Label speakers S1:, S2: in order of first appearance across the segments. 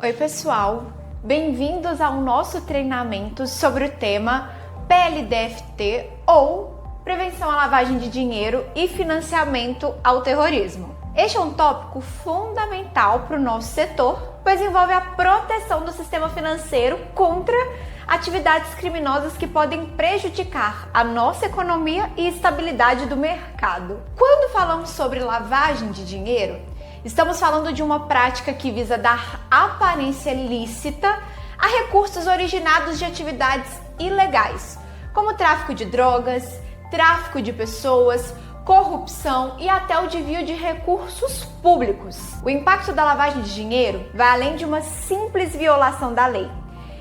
S1: Oi pessoal, bem-vindos ao nosso treinamento sobre o tema PLDFT ou Prevenção à Lavagem de Dinheiro e Financiamento ao Terrorismo. Este é um tópico fundamental para o nosso setor, pois envolve a proteção do sistema financeiro contra atividades criminosas que podem prejudicar a nossa economia e estabilidade do mercado. Quando falamos sobre lavagem de dinheiro, estamos falando de uma prática que visa dar aparência lícita a recursos originados de atividades ilegais, como tráfico de drogas, tráfico de pessoas, corrupção e até o desvio de recursos públicos. O impacto da lavagem de dinheiro vai além de uma simples violação da lei.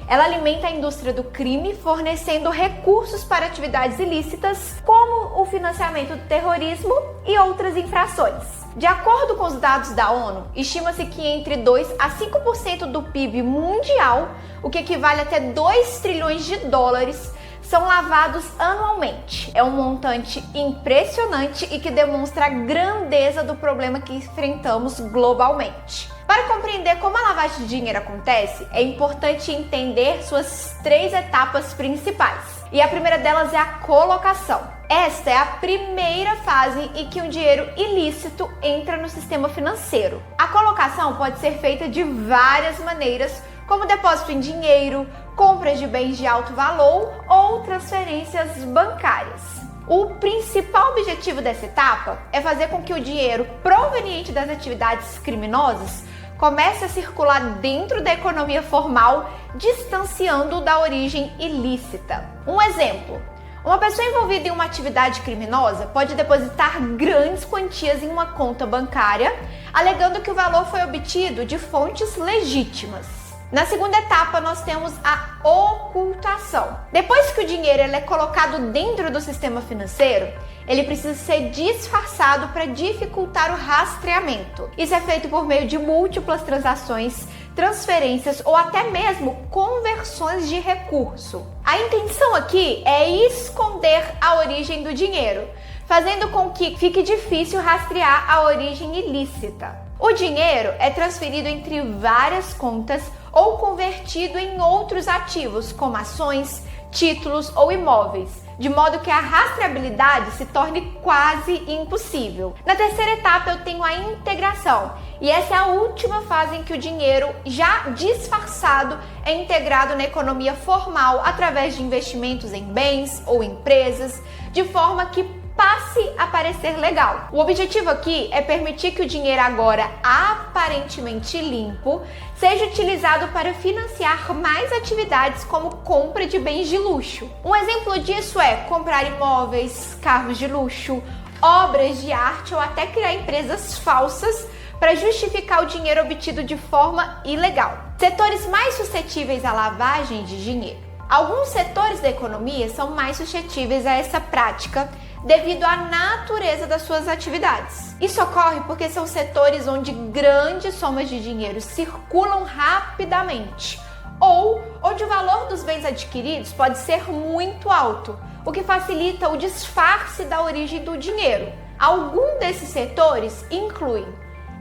S1: Ela alimenta a indústria do crime, fornecendo recursos para atividades ilícitas, como o financiamento do terrorismo e outras infrações. De acordo com os dados da ONU, estima-se que entre 2 a 5% do PIB mundial, o que equivale a até 2 trilhões de dólares, são lavados anualmente. É um montante impressionante e que demonstra a grandeza do problema que enfrentamos globalmente. Para compreender como a lavagem de dinheiro acontece, é importante entender suas 3 etapas principais. E a primeira delas é a colocação. Esta é a primeira fase em que um dinheiro ilícito entra no sistema financeiro. A colocação pode ser feita de várias maneiras, como depósito em dinheiro, compras de bens de alto valor ou transferências bancárias. O principal objetivo dessa etapa é fazer com que o dinheiro proveniente das atividades criminosas comece a circular dentro da economia formal, distanciando da origem ilícita. Um exemplo: uma pessoa envolvida em uma atividade criminosa pode depositar grandes quantias em uma conta bancária, alegando que o valor foi obtido de fontes legítimas. Na segunda etapa, nós temos a ocultação. Depois que o dinheiro é colocado dentro do sistema financeiro, ele precisa ser disfarçado para dificultar o rastreamento. Isso é feito por meio de múltiplas transações, transferências ou até mesmo conversões de recurso. A intenção aqui é esconder a origem do dinheiro, fazendo com que fique difícil rastrear a origem ilícita. O dinheiro é transferido entre várias contas ou convertido em outros ativos, como ações, títulos ou imóveis, de modo que a rastreabilidade se torne quase impossível. Na terceira etapa eu tenho a integração, e essa é a última fase em que o dinheiro, já disfarçado, é integrado na economia formal através de investimentos em bens ou empresas, de forma que passe a parecer legal. O objetivo aqui é permitir que o dinheiro agora aparentemente limpo seja utilizado para financiar mais atividades como compra de bens de luxo. Um exemplo disso é comprar imóveis, carros de luxo, obras de arte ou até criar empresas falsas para justificar o dinheiro obtido de forma ilegal. Setores mais suscetíveis à lavagem de dinheiro. Alguns setores da economia são mais suscetíveis a essa prática devido à natureza das suas atividades. Isso ocorre porque são setores onde grandes somas de dinheiro circulam rapidamente ou onde o valor dos bens adquiridos pode ser muito alto, o que facilita o disfarce da origem do dinheiro. Alguns desses setores incluem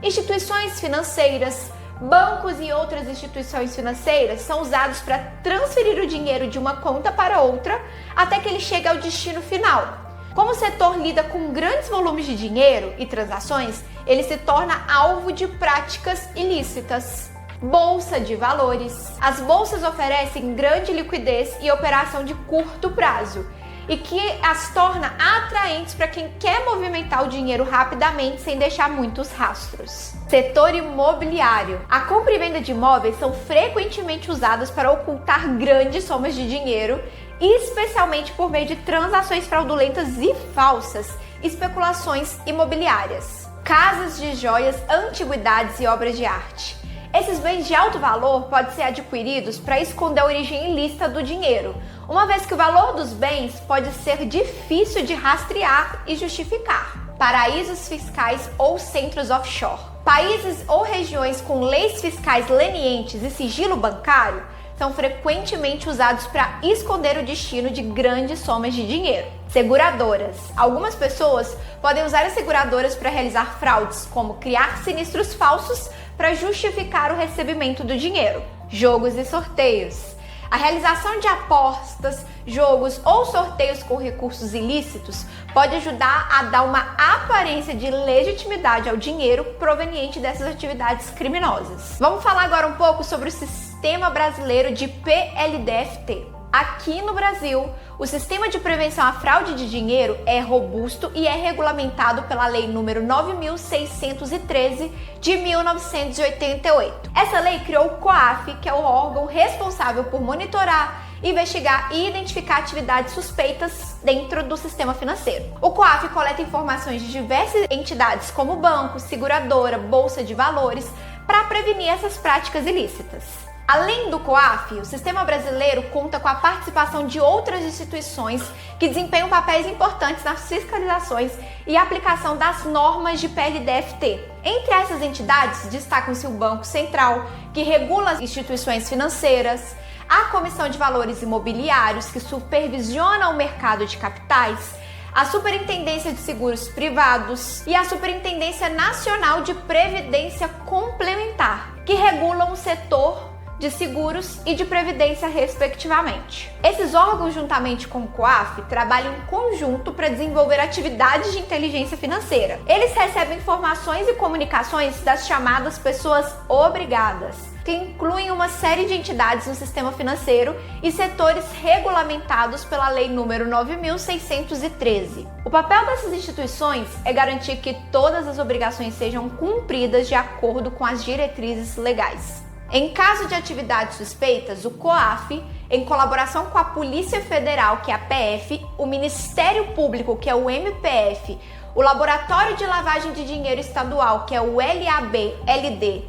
S1: instituições financeiras, bancos e outras instituições financeiras são usados para transferir o dinheiro de uma conta para outra até que ele chegue ao destino final. Como o setor lida com grandes volumes de dinheiro e transações, ele se torna alvo de práticas ilícitas. Bolsa de valores. As bolsas oferecem grande liquidez e operação de curto prazo, e que as torna atraentes para quem quer movimentar o dinheiro rapidamente sem deixar muitos rastros. Setor imobiliário. A compra e venda de imóveis são frequentemente usadas para ocultar grandes somas de dinheiro, especialmente por meio de transações fraudulentas e falsas, especulações imobiliárias. Casas de joias, antiguidades e obras de arte. Esses bens de alto valor podem ser adquiridos para esconder a origem ilícita do dinheiro, uma vez que o valor dos bens pode ser difícil de rastrear e justificar. Paraísos fiscais ou centros offshore. Países ou regiões com leis fiscais lenientes e sigilo bancário são frequentemente usados para esconder o destino de grandes somas de dinheiro. Seguradoras. Algumas pessoas podem usar as seguradoras para realizar fraudes, como criar sinistros falsos para justificar o recebimento do dinheiro: jogos e sorteios. A realização de apostas, jogos ou sorteios com recursos ilícitos pode ajudar a dar uma aparência de legitimidade ao dinheiro proveniente dessas atividades criminosas. Vamos falar agora um pouco sobre o Sistema Brasileiro de PLDFT. Aqui no Brasil, o Sistema de Prevenção à Fraude de Dinheiro é robusto e é regulamentado pela Lei nº 9.613 de 1988. Essa lei criou o COAF, que é o órgão responsável por monitorar, investigar e identificar atividades suspeitas dentro do sistema financeiro. O COAF coleta informações de diversas entidades como banco, seguradora, bolsa de valores, para prevenir essas práticas ilícitas. Além do COAF, o sistema brasileiro conta com a participação de outras instituições que desempenham papéis importantes nas fiscalizações e aplicação das normas de PLDFT. Entre essas entidades, destacam-se o Banco Central, que regula as instituições financeiras, a Comissão de Valores Imobiliários, que supervisiona o mercado de capitais, a Superintendência de Seguros Privados e a Superintendência Nacional de Previdência Complementar, que regulam o setor de seguros e de previdência, respectivamente. Esses órgãos, juntamente com o COAF, trabalham em conjunto para desenvolver atividades de inteligência financeira. Eles recebem informações e comunicações das chamadas pessoas obrigadas, que incluem uma série de entidades no sistema financeiro e setores regulamentados pela Lei nº 9.613. O papel dessas instituições é garantir que todas as obrigações sejam cumpridas de acordo com as diretrizes legais. Em caso de atividades suspeitas, o COAF, em colaboração com a Polícia Federal, que é a PF, o Ministério Público, que é o MPF, o Laboratório de Lavagem de Dinheiro Estadual, que é o LAB-LD,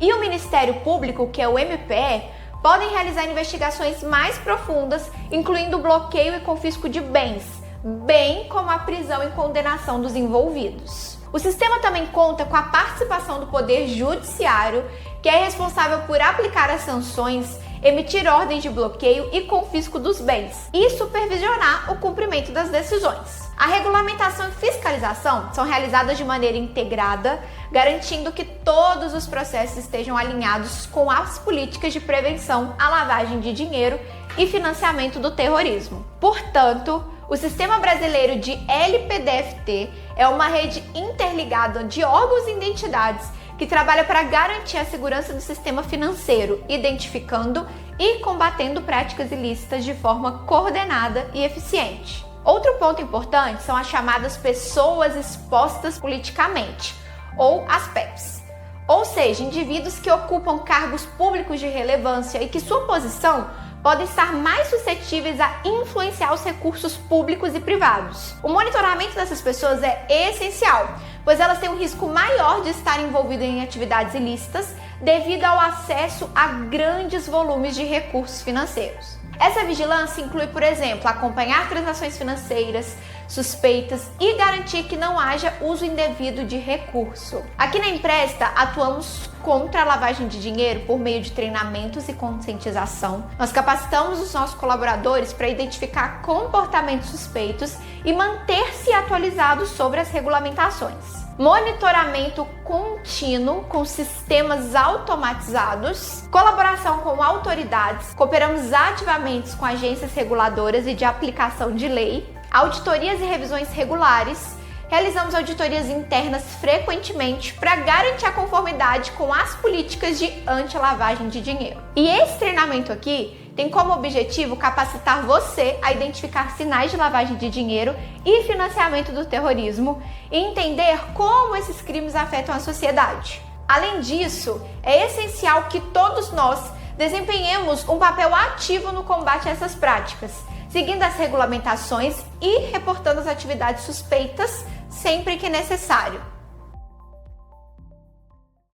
S1: e o Ministério Público, que é o MPE, podem realizar investigações mais profundas, incluindo o bloqueio e confisco de bens, bem como a prisão e condenação dos envolvidos. O sistema também conta com a participação do Poder Judiciário, que é responsável por aplicar as sanções, emitir ordens de bloqueio e confisco dos bens e supervisionar o cumprimento das decisões. A regulamentação e fiscalização são realizadas de maneira integrada, garantindo que todos os processos estejam alinhados com as políticas de prevenção à lavagem de dinheiro e financiamento do terrorismo. Portanto, o Sistema Brasileiro de LPDFT é uma rede interligada de órgãos e entidades que trabalha para garantir a segurança do sistema financeiro, identificando e combatendo práticas ilícitas de forma coordenada e eficiente. Outro ponto importante são as chamadas pessoas expostas politicamente, ou as PEPs, ou seja, indivíduos que ocupam cargos públicos de relevância e que sua posição podem estar mais suscetíveis a influenciar os recursos públicos e privados. O monitoramento dessas pessoas é essencial, pois elas têm um risco maior de estar envolvidas em atividades ilícitas devido ao acesso a grandes volumes de recursos financeiros. Essa vigilância inclui, por exemplo, acompanhar transações financeiras suspeitas e garantir que não haja uso indevido de recurso. Aqui na Empresta, atuamos contra a lavagem de dinheiro por meio de treinamentos e conscientização. Nós capacitamos os nossos colaboradores para identificar comportamentos suspeitos e manter-se atualizados sobre as regulamentações. Monitoramento contínuo com sistemas automatizados, colaboração com autoridades, cooperamos ativamente com agências reguladoras e de aplicação de lei, auditorias e revisões regulares, realizamos auditorias internas frequentemente para garantir a conformidade com as políticas de anti-lavagem de dinheiro. E esse treinamento aqui tem como objetivo capacitar você a identificar sinais de lavagem de dinheiro e financiamento do terrorismo e entender como esses crimes afetam a sociedade. Além disso, é essencial que todos nós desempenhemos um papel ativo no combate a essas práticas, seguindo as regulamentações e reportando as atividades suspeitas sempre que necessário.